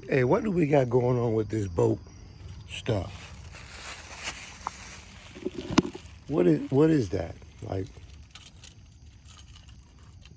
Hey, what do we got going on with this boat stuff? What is that? Like,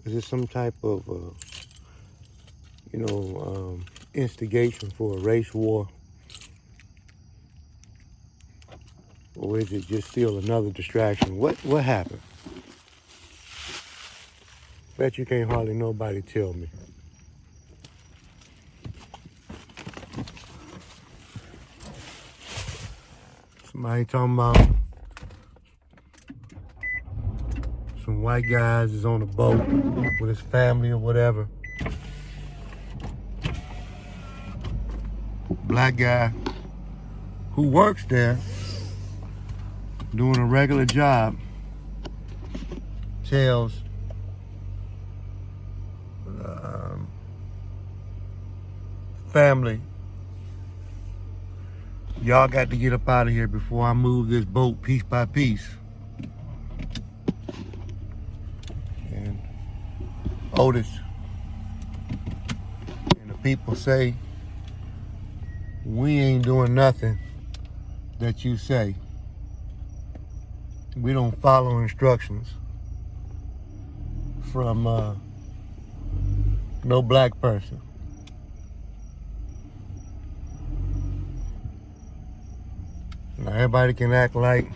is it some type of, instigation for a race war? Or is it just still another distraction? What happened? Bet you can't hardly nobody tell me. Somebody talking about some white guys is on a boat with his family or whatever. Black guy who works there doing a regular job tells family, y'all got to get up out of here before I move this boat piece by piece. And Otis and the people say, we ain't doing nothing that you say. We don't follow instructions from no black person. Now everybody can act like,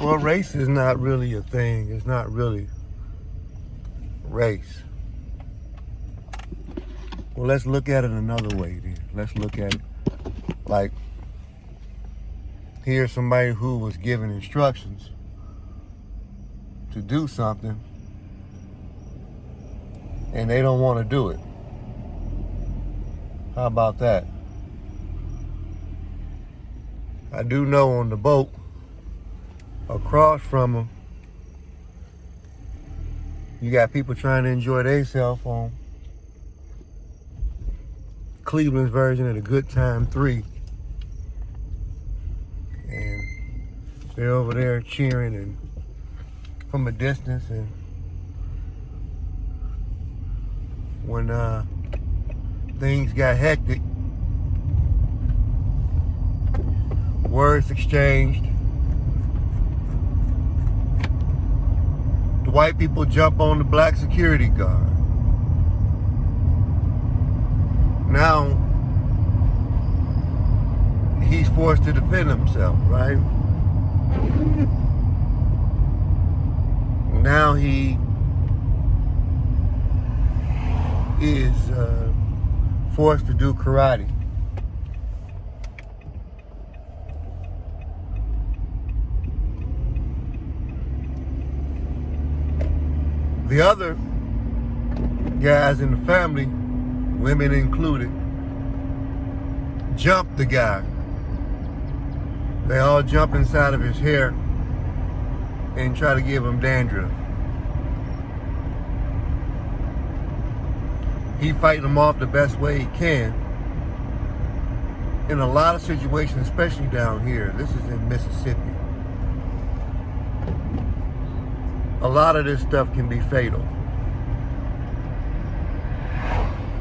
well, race is not really a thing. It's not really race. Well, let's look at it another way then. Let's look at it like, here's somebody who was given instructions to do something and they don't want to do it. How about that? I do know on the boat across from them, you got people trying to enjoy their cell phone. Cleveland's version of the Good Time 3. And they're over there cheering and from a distance, and when things got hectic, words exchanged. The white people jump on the black security guard. Now, he's forced to defend himself, right? Now he is forced to do karate. The other guys in the family, women included, jumped the guy. They all jump inside of his hair and try to give him dandruff. He fighting them off the best way he can. In a lot of situations, especially down here, this is in Mississippi, a lot of this stuff can be fatal.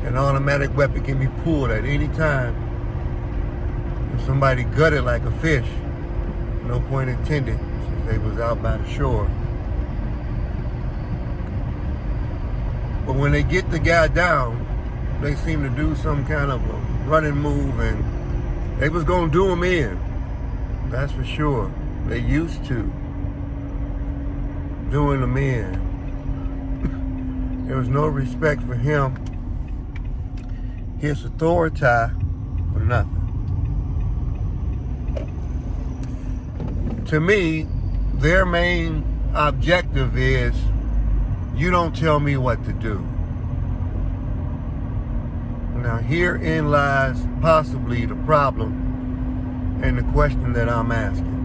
An automatic weapon can be pulled at any time. If somebody gutted like a fish, no point intended, since they was out by the shore. But when they get the guy down, they seem to do some kind of a running move, and they was gonna do him in. That's for sure. They used to doing him in. There was no respect for him, his authority, or nothing. To me, their main objective is, you don't tell me what to do. Now herein lies possibly the problem and the question that I'm asking.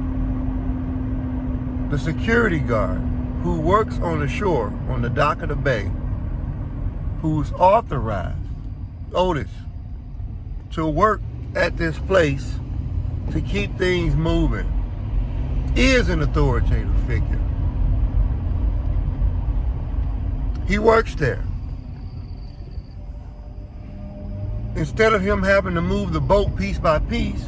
The security guard who works on the shore, on the dock of the bay, who's authorized, Otis, to work at this place to keep things moving, is an authoritative figure. He works there. instead of him having to move the boat piece by piece,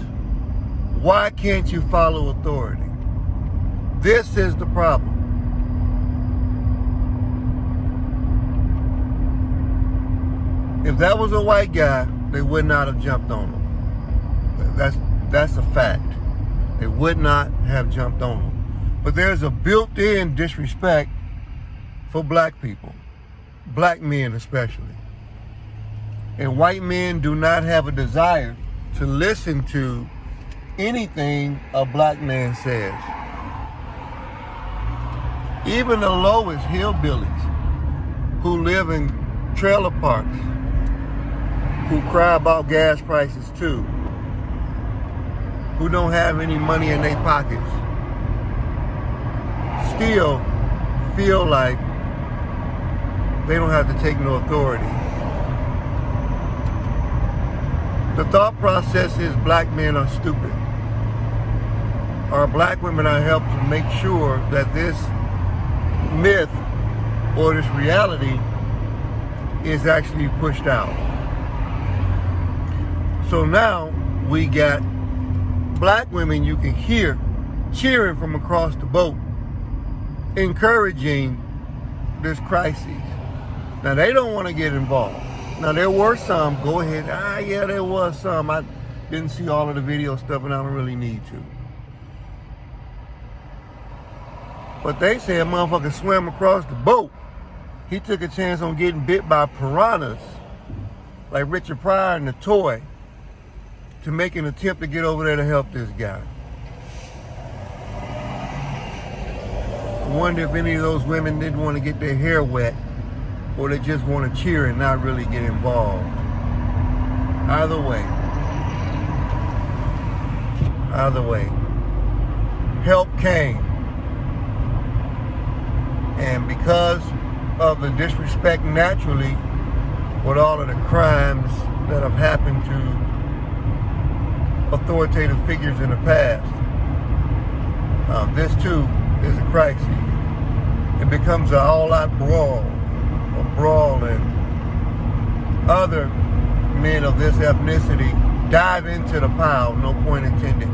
why can't you follow authority? This is the problem. If that was a white guy, they would not have jumped on him. That's a fact. They would not have jumped on him. But there's a built-in disrespect for black people, black men especially. And white men do not have a desire to listen to anything a black man says. Even the lowest hillbillies who live in trailer parks, who cry about gas prices too, who don't have any money in their pockets, still feel like they don't have to take no authority. The thought process is black men are stupid. Our black women are helped to make sure that this myth or this reality is actually pushed out. So now we got black women you can hear cheering from across the boat, encouraging this crisis. Now they don't want to get involved. Now there were some, go ahead, yeah, there was some. I didn't see all of the video stuff and I don't really need to. But they say a motherfucker swam across the boat. He took a chance on getting bit by piranhas, like Richard Pryor in The Toy, to make an attempt to get over there to help this guy. I wonder if any of those women didn't want to get their hair wet, or they just want to cheer and not really get involved. Either way, help came. And because of the disrespect naturally, with all of the crimes that have happened to authoritative figures in the past, this too is a crisis. It becomes an all-out brawl, and other men of this ethnicity dive into the pile, no point intended,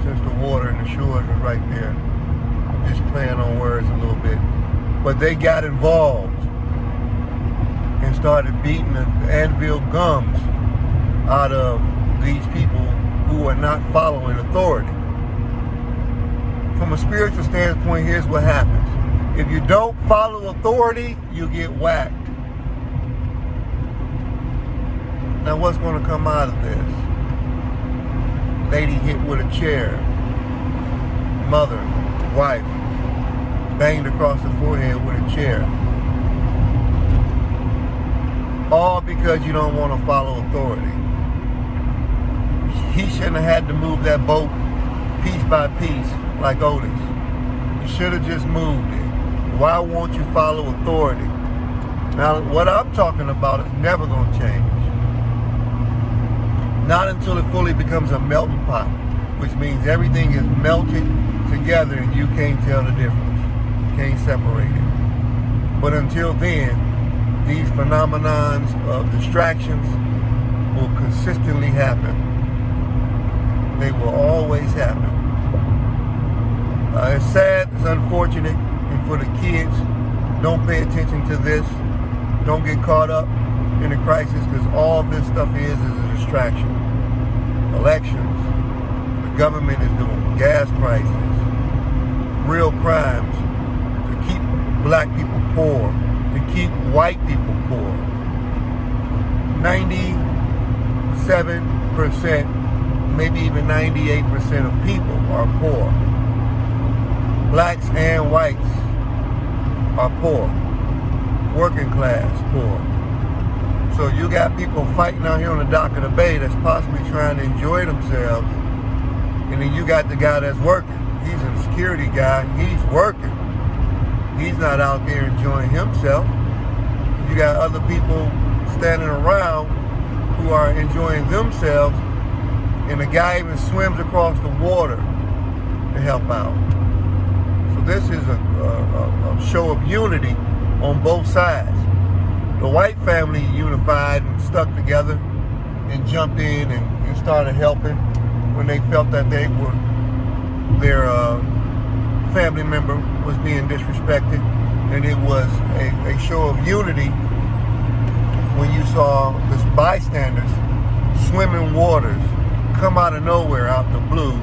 since the water and the shores are right there. I'm just playing on words a little bit. But they got involved and started beating the anvil gums out of these people who are not following authority. From a spiritual standpoint, here's what happens. If you don't follow authority, you get whacked. Now what's going to come out of this? Lady hit with a chair. Mother, wife, banged across the forehead with a chair. All because you don't want to follow authority. He shouldn't have had to move that boat piece by piece like Otis. You should have just moved it. Why won't you follow authority? Now, what I'm talking about is never going to change. Not until it fully becomes a melting pot, which means everything is melted together and you can't tell the difference. You can't separate it. But until then, these phenomenons of distractions will consistently happen. They will always happen. It's sad, it's unfortunate, and for the kids, don't pay attention to this. Don't get caught up in the crisis, because all this stuff is a distraction. Elections, the government is doing gas prices, real crimes to keep black people poor, to keep white people poor. 97%, maybe even 98% of people are poor. Blacks and whites are poor. Working class poor. So you got people fighting out here on the dock of the bay that's possibly trying to enjoy themselves. And then you got the guy that's working. He's a security guy. He's working. He's not out there enjoying himself. You got other people standing around who are enjoying themselves, and the guy even swims across the water to help out. So this is a show of unity on both sides. The white family unified and stuck together, and jumped in and started helping when they felt that their family member was being disrespected. And it was a show of unity when you saw the bystanders swimming waters come out of nowhere, out the blue,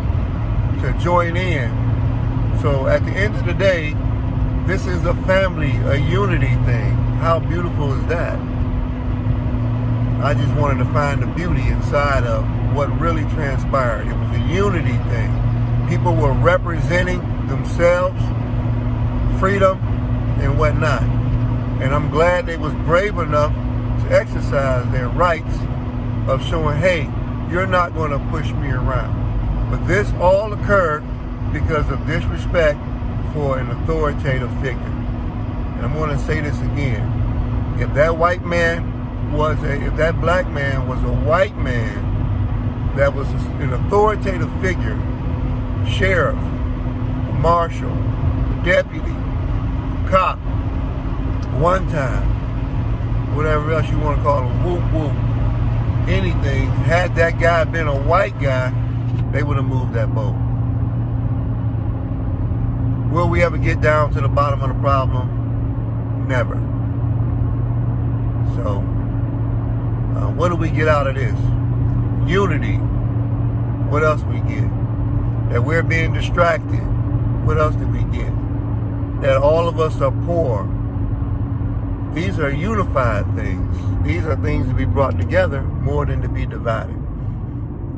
to join in. So at the end of the day, this is a family, a unity thing. How beautiful is that? I just wanted to find the beauty inside of what really transpired. It was a unity thing. People were representing themselves, freedom, and whatnot. And I'm glad they was brave enough to exercise their rights of showing, hey, you're not going to push me around. But this all occurred because of disrespect for an authoritative figure. And I'm going to say this again. If that black man was a white man that was an authoritative figure, sheriff, marshal, deputy, cop, one time, whatever else you want to call him, whoop whoop, anything, had that guy been a white guy, they would have moved that boat. Will we ever get down to the bottom of the problem? Never. So, what do we get out of this? Unity. What else we get? That we're being distracted. What else did we get? That all of us are poor. These are unified things. These are things to be brought together more than to be divided.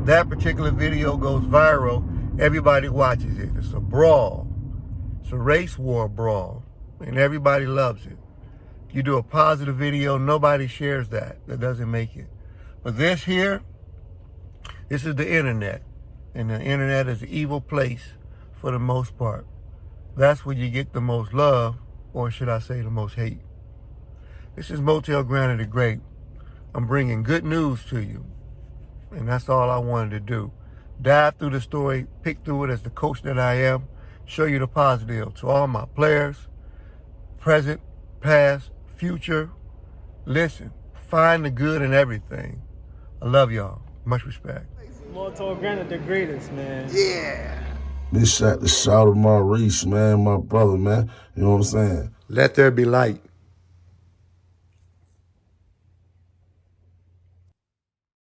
That particular video goes viral. Everybody watches it. It's a brawl. It's a race war brawl. And everybody loves it. You do a positive video, nobody shares that. That doesn't make it. But this here, this is the internet. And the internet is an evil place for the most part. That's where you get the most love, or should I say the most hate. This is Motell Granite the Great. I'm bringing good news to you. And that's all I wanted to do. Dive through the story, pick through it as the coach that I am, show you the positive. To all my players, present, past, future, listen, find the good in everything. I love y'all. Much respect. Motell Granite the greatest, man. Yeah. This shot the shout of Maurice, man, my brother, man. You know what I'm saying? Let there be light.